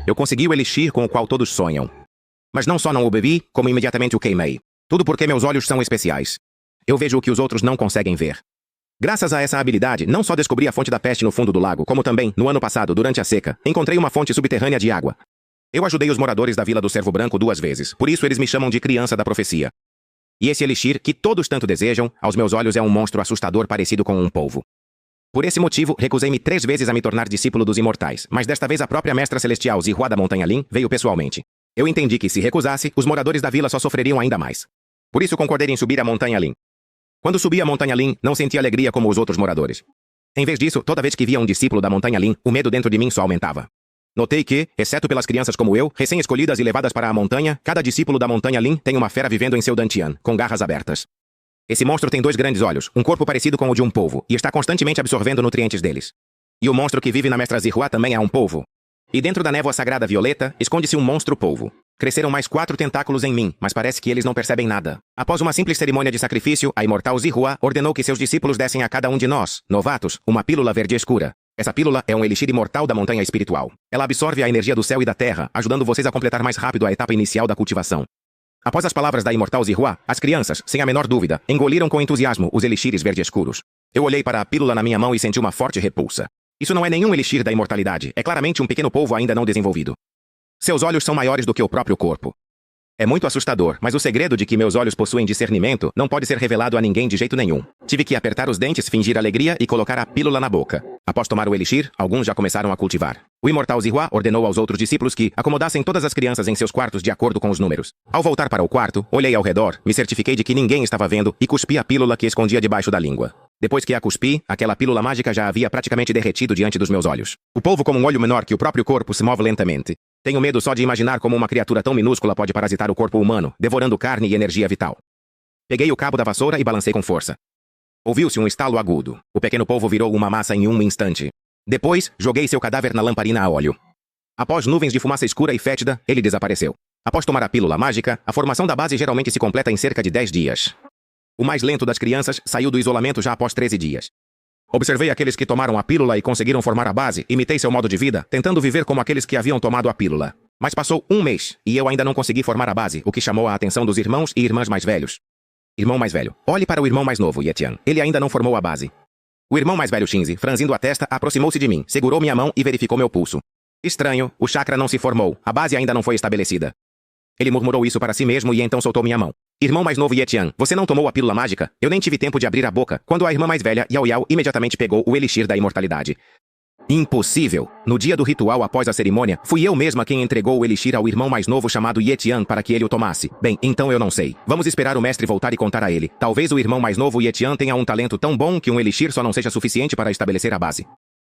Eu consegui o elixir com o qual todos sonham. Mas não só não o bebi, como imediatamente o queimei. Tudo porque meus olhos são especiais. Eu vejo o que os outros não conseguem ver. Graças a essa habilidade, não só descobri a fonte da peste no fundo do lago, como também, no ano passado, durante a seca, encontrei uma fonte subterrânea de água. Eu ajudei os moradores da Vila do Cervo Branco 2 vezes, por isso eles me chamam de criança da profecia. E esse elixir, que todos tanto desejam, aos meus olhos é um monstro assustador parecido com um polvo. Por esse motivo, recusei-me 3 vezes a me tornar discípulo dos imortais, mas desta vez a própria mestra celestial Zihua da Montanha Lin veio pessoalmente. Eu entendi que se recusasse, os moradores da vila só sofreriam ainda mais. Por isso concordei em subir a Montanha Lin. Quando subi a Montanha Lin, não senti alegria como os outros moradores. Em vez disso, toda vez que via um discípulo da Montanha Lin, o medo dentro de mim só aumentava. Notei que, exceto pelas crianças como eu, recém-escolhidas e levadas para a montanha, cada discípulo da Montanha Lin tem uma fera vivendo em seu dantian, com garras abertas. Esse monstro tem 2 grandes olhos, um corpo parecido com o de um polvo, e está constantemente absorvendo nutrientes deles. E o monstro que vive na Mestra Zihua também é um polvo. E dentro da névoa sagrada violeta, esconde-se um monstro polvo. Cresceram mais 4 tentáculos em mim, mas parece que eles não percebem nada. Após uma simples cerimônia de sacrifício, a imortal Zihua ordenou que seus discípulos dessem a cada um de nós, novatos, uma pílula verde escura. Essa pílula é um elixir imortal da montanha espiritual. Ela absorve a energia do céu e da terra, ajudando vocês a completar mais rápido a etapa inicial da cultivação. Após as palavras da imortal Zihua, as crianças, sem a menor dúvida, engoliram com entusiasmo os elixires verde escuros. Eu olhei para a pílula na minha mão e senti uma forte repulsa. Isso não é nenhum elixir da imortalidade, é claramente um pequeno polvo ainda não desenvolvido. Seus olhos são maiores do que o próprio corpo. É muito assustador, mas o segredo de que meus olhos possuem discernimento não pode ser revelado a ninguém de jeito nenhum. Tive que apertar os dentes, fingir alegria e colocar a pílula na boca. Após tomar o elixir, alguns já começaram a cultivar. O imortal Zihua ordenou aos outros discípulos que acomodassem todas as crianças em seus quartos de acordo com os números. Ao voltar para o quarto, olhei ao redor, me certifiquei de que ninguém estava vendo e cuspi a pílula que escondia debaixo da língua. Depois que a cuspi, aquela pílula mágica já havia praticamente derretido diante dos meus olhos. O polvo, como um olho menor que o próprio corpo, se move lentamente. Tenho medo só de imaginar como uma criatura tão minúscula pode parasitar o corpo humano, devorando carne e energia vital. Peguei o cabo da vassoura e balancei com força. Ouviu-se um estalo agudo. O pequeno polvo virou uma massa em um instante. Depois, joguei seu cadáver na lamparina a óleo. Após nuvens de fumaça escura e fétida, ele desapareceu. Após tomar a pílula mágica, a formação da base geralmente se completa em cerca de 10 dias. O mais lento das crianças saiu do isolamento já após 13 dias. Observei aqueles que tomaram a pílula e conseguiram formar a base, imitei seu modo de vida, tentando viver como aqueles que haviam tomado a pílula. Mas passou 1 mês, e eu ainda não consegui formar a base, o que chamou a atenção dos irmãos e irmãs mais velhos. Irmão mais velho, olhe para o irmão mais novo, Yetian. Ele ainda não formou a base. O irmão mais velho, Shinzi, franzindo a testa, aproximou-se de mim, segurou minha mão e verificou meu pulso. Estranho, o chakra não se formou, a base ainda não foi estabelecida. Ele murmurou isso para si mesmo e então soltou minha mão. Irmão mais novo Yetian, você não tomou a pílula mágica? Eu nem tive tempo de abrir a boca, quando a irmã mais velha, Yao Yao, imediatamente pegou o elixir da imortalidade. Impossível! No dia do ritual após a cerimônia, fui eu mesma quem entregou o elixir ao irmão mais novo chamado Yetian para que ele o tomasse. Bem, então eu não sei. Vamos esperar o mestre voltar e contar a ele. Talvez o irmão mais novo Yetian tenha um talento tão bom que um elixir só não seja suficiente para estabelecer a base.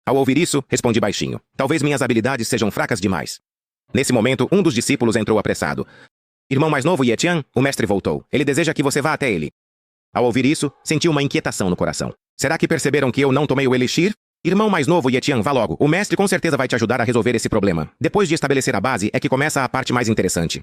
Ao ouvir isso, respondi baixinho. Talvez minhas habilidades sejam fracas demais. Nesse momento, um dos discípulos entrou apressado. Irmão mais novo Yetian, o mestre voltou. Ele deseja que você vá até ele. Ao ouvir isso, senti uma inquietação no coração. Será que perceberam que eu não tomei o elixir? Irmão mais novo Yetian, vá logo. O mestre com certeza vai te ajudar a resolver esse problema. Depois de estabelecer a base, é que começa a parte mais interessante.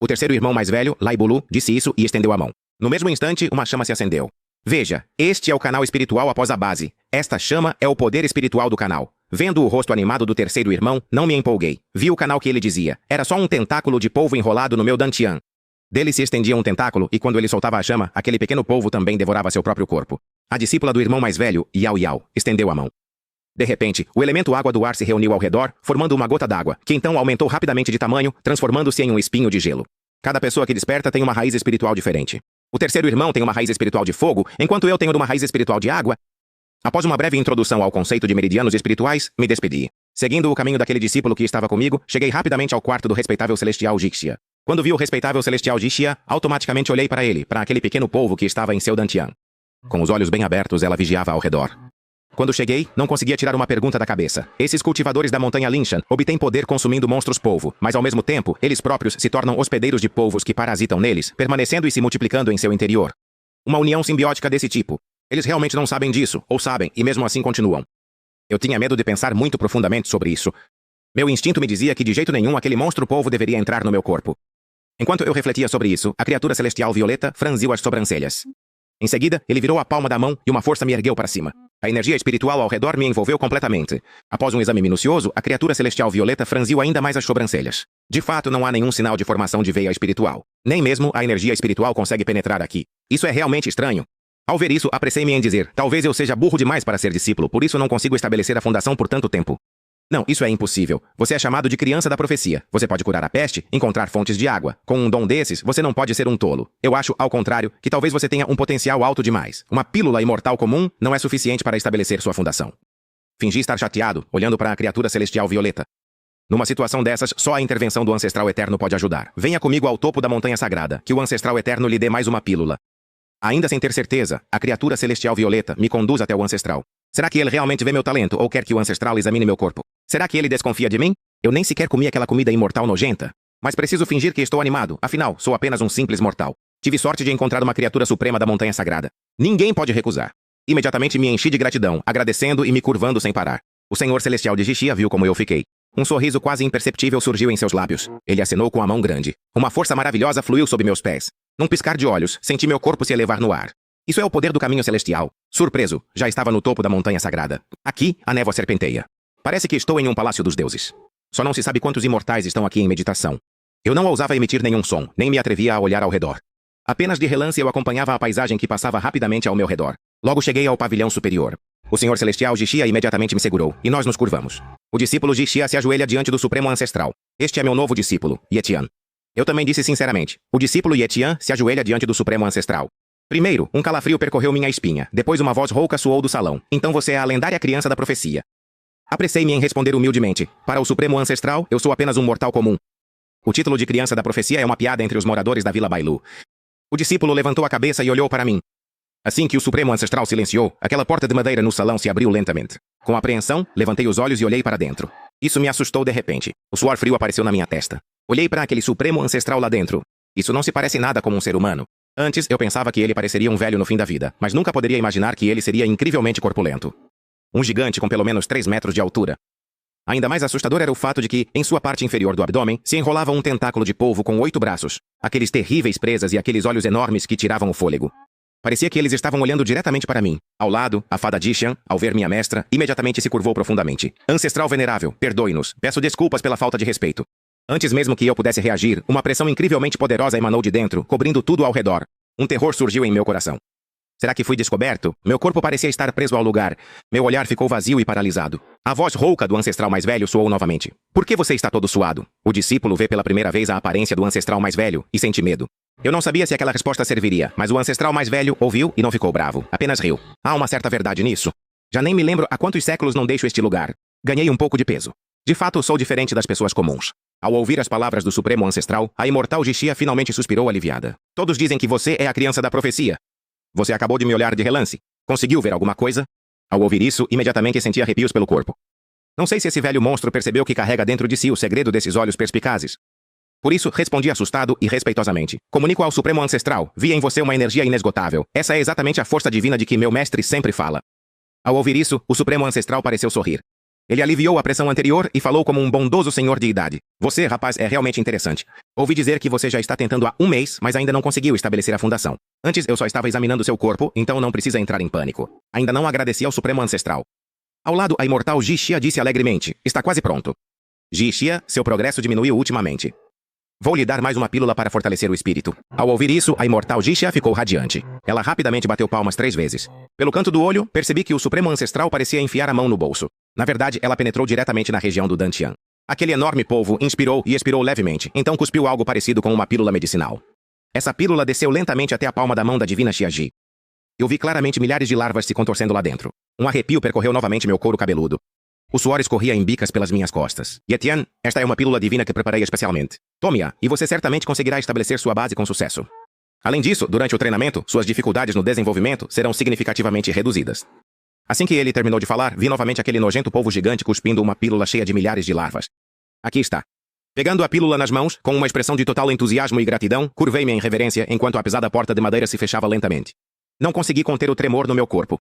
O terceiro irmão mais velho, Lai Bulu, disse isso e estendeu a mão. No mesmo instante, uma chama se acendeu. Veja, este é o canal espiritual após a base. Esta chama é o poder espiritual do canal. Vendo o rosto animado do terceiro irmão, não me empolguei. Vi o canal que ele dizia. Era só um tentáculo de polvo enrolado no meu dantian. Dele se estendia um tentáculo e quando ele soltava a chama, aquele pequeno polvo também devorava seu próprio corpo. A discípula do irmão mais velho, Yao Yao, estendeu a mão. De repente, o elemento água do ar se reuniu ao redor, formando uma gota d'água, que então aumentou rapidamente de tamanho, transformando-se em um espinho de gelo. Cada pessoa que desperta tem uma raiz espiritual diferente. O terceiro irmão tem uma raiz espiritual de fogo, enquanto eu tenho uma raiz espiritual de água. Após uma breve introdução ao conceito de meridianos espirituais, me despedi. Seguindo o caminho daquele discípulo que estava comigo, cheguei rapidamente ao quarto do respeitável celestial Jixia. Quando vi o respeitável celestial Jixia, automaticamente olhei para ele, para aquele pequeno polvo que estava em seu dantian. Com os olhos bem abertos, ela vigiava ao redor. Quando cheguei, não conseguia tirar uma pergunta da cabeça. Esses cultivadores da montanha Linshan obtêm poder consumindo monstros polvo, mas ao mesmo tempo, eles próprios se tornam hospedeiros de polvos que parasitam neles, permanecendo e se multiplicando em seu interior. Uma união simbiótica desse tipo. Eles realmente não sabem disso, ou sabem, e mesmo assim continuam. Eu tinha medo de pensar muito profundamente sobre isso. Meu instinto me dizia que de jeito nenhum aquele monstro polvo deveria entrar no meu corpo. Enquanto eu refletia sobre isso, a criatura celestial violeta franziu as sobrancelhas. Em seguida, ele virou a palma da mão e uma força me ergueu para cima. A energia espiritual ao redor me envolveu completamente. Após um exame minucioso, a criatura celestial violeta franziu ainda mais as sobrancelhas. De fato, não há nenhum sinal de formação de veia espiritual. Nem mesmo a energia espiritual consegue penetrar aqui. Isso é realmente estranho. Ao ver isso, apressei-me em dizer, talvez eu seja burro demais para ser discípulo, por isso não consigo estabelecer a fundação por tanto tempo. Não, isso é impossível. Você é chamado de criança da profecia. Você pode curar a peste, encontrar fontes de água. Com um dom desses, você não pode ser um tolo. Eu acho, ao contrário, que talvez você tenha um potencial alto demais. Uma pílula imortal comum não é suficiente para estabelecer sua fundação. Fingi estar chateado, olhando para a criatura celestial violeta. Numa situação dessas, só a intervenção do Ancestral Eterno pode ajudar. Venha comigo ao topo da Montanha Sagrada, que o Ancestral Eterno lhe dê mais uma pílula. Ainda sem ter certeza, a criatura celestial violeta me conduz até o Ancestral. Será que ele realmente vê meu talento ou quer que o Ancestral examine meu corpo? Será que ele desconfia de mim? Eu nem sequer comi aquela comida imortal nojenta. Mas preciso fingir que estou animado, afinal, sou apenas um simples mortal. Tive sorte de encontrar uma criatura suprema da Montanha Sagrada. Ninguém pode recusar. Imediatamente me enchi de gratidão, agradecendo e me curvando sem parar. O Senhor Celestial de Jixia viu como eu fiquei. Um sorriso quase imperceptível surgiu em seus lábios. Ele acenou com a mão grande. Uma força maravilhosa fluiu sob meus pés. Num piscar de olhos, senti meu corpo se elevar no ar. Isso é o poder do caminho celestial. Surpreso, já estava no topo da Montanha Sagrada. Aqui, a névoa serpenteia. Parece que estou em um palácio dos deuses. Só não se sabe quantos imortais estão aqui em meditação. Eu não ousava emitir nenhum som, nem me atrevia a olhar ao redor. Apenas de relance eu acompanhava a paisagem que passava rapidamente ao meu redor. Logo cheguei ao pavilhão superior. O Senhor Celestial Jixia imediatamente me segurou, e nós nos curvamos. O discípulo Jixia se ajoelha diante do Supremo Ancestral. Este é meu novo discípulo, Yetian. Eu também disse sinceramente. O discípulo Yetian se ajoelha diante do Supremo Ancestral. Primeiro, um calafrio percorreu minha espinha. Depois uma voz rouca soou do salão. Então você é a lendária criança da profecia. Apressei-me em responder humildemente. Para o Supremo Ancestral, eu sou apenas um mortal comum. O título de criança da profecia é uma piada entre os moradores da Vila Bailu. O discípulo levantou a cabeça e olhou para mim. Assim que o Supremo Ancestral silenciou, aquela porta de madeira no salão se abriu lentamente. Com apreensão, levantei os olhos e olhei para dentro. Isso me assustou de repente. O suor frio apareceu na minha testa. Olhei para aquele Supremo Ancestral lá dentro. Isso não se parece nada com um ser humano. Antes, eu pensava que ele pareceria um velho no fim da vida, mas nunca poderia imaginar que ele seria incrivelmente corpulento. Um gigante com pelo menos 3 metros de altura. Ainda mais assustador era o fato de que, em sua parte inferior do abdômen, se enrolava um tentáculo de polvo com 8 braços. Aqueles terríveis presas e aqueles olhos enormes que tiravam o fôlego. Parecia que eles estavam olhando diretamente para mim. Ao lado, a fada Dishan, ao ver minha mestra, imediatamente se curvou profundamente. Ancestral venerável, perdoe-nos. Peço desculpas pela falta de respeito. Antes mesmo que eu pudesse reagir, uma pressão incrivelmente poderosa emanou de dentro, cobrindo tudo ao redor. Um terror surgiu em meu coração. Será que fui descoberto? Meu corpo parecia estar preso ao lugar. Meu olhar ficou vazio e paralisado. A voz rouca do ancestral mais velho soou novamente. Por que você está todo suado? O discípulo vê pela primeira vez a aparência do ancestral mais velho e sente medo. Eu não sabia se aquela resposta serviria, mas o ancestral mais velho ouviu e não ficou bravo. Apenas riu. Há uma certa verdade nisso. Já nem me lembro há quantos séculos não deixo este lugar. Ganhei um pouco de peso. De fato, sou diferente das pessoas comuns. Ao ouvir as palavras do Supremo Ancestral, a imortal Jixia finalmente suspirou aliviada. Todos dizem que você é a criança da profecia. Você acabou de me olhar de relance. Conseguiu ver alguma coisa? Ao ouvir isso, imediatamente senti arrepios pelo corpo. Não sei se esse velho monstro percebeu que carrega dentro de si o segredo desses olhos perspicazes. Por isso, respondi assustado e respeitosamente. Comunico ao Supremo Ancestral, vi em você uma energia inesgotável. Essa é exatamente a força divina de que meu mestre sempre fala. Ao ouvir isso, o Supremo Ancestral pareceu sorrir. Ele aliviou a pressão anterior e falou como um bondoso senhor de idade. Você, rapaz, é realmente interessante. Ouvi dizer que você já está tentando há um mês, mas ainda não conseguiu estabelecer a fundação. Antes eu só estava examinando seu corpo, então não precisa entrar em pânico. Ainda não agradeci ao Supremo Ancestral. Ao lado, a imortal Jixia disse alegremente. Está quase pronto. Jixia, seu progresso diminuiu ultimamente. Vou lhe dar mais uma pílula para fortalecer o espírito. Ao ouvir isso, a imortal Jixia ficou radiante. Ela rapidamente bateu palmas 3 vezes. Pelo canto do olho, percebi que o Supremo Ancestral parecia enfiar a mão no bolso. Na verdade, ela penetrou diretamente na região do Dantian. Aquele enorme polvo inspirou e expirou levemente, então cuspiu algo parecido com uma pílula medicinal. Essa pílula desceu lentamente até a palma da mão da divina Xiaji. Eu vi claramente milhares de larvas se contorcendo lá dentro. Um arrepio percorreu novamente meu couro cabeludo. O suor escorria em bicas pelas minhas costas. Yetian, esta é uma pílula divina que preparei especialmente. Tome-a, e você certamente conseguirá estabelecer sua base com sucesso. Além disso, durante o treinamento, suas dificuldades no desenvolvimento serão significativamente reduzidas. Assim que ele terminou de falar, vi novamente aquele nojento polvo gigante cuspindo uma pílula cheia de milhares de larvas. Aqui está. Pegando a pílula nas mãos, com uma expressão de total entusiasmo e gratidão, curvei-me em reverência enquanto a pesada porta de madeira se fechava lentamente. Não consegui conter o tremor no meu corpo.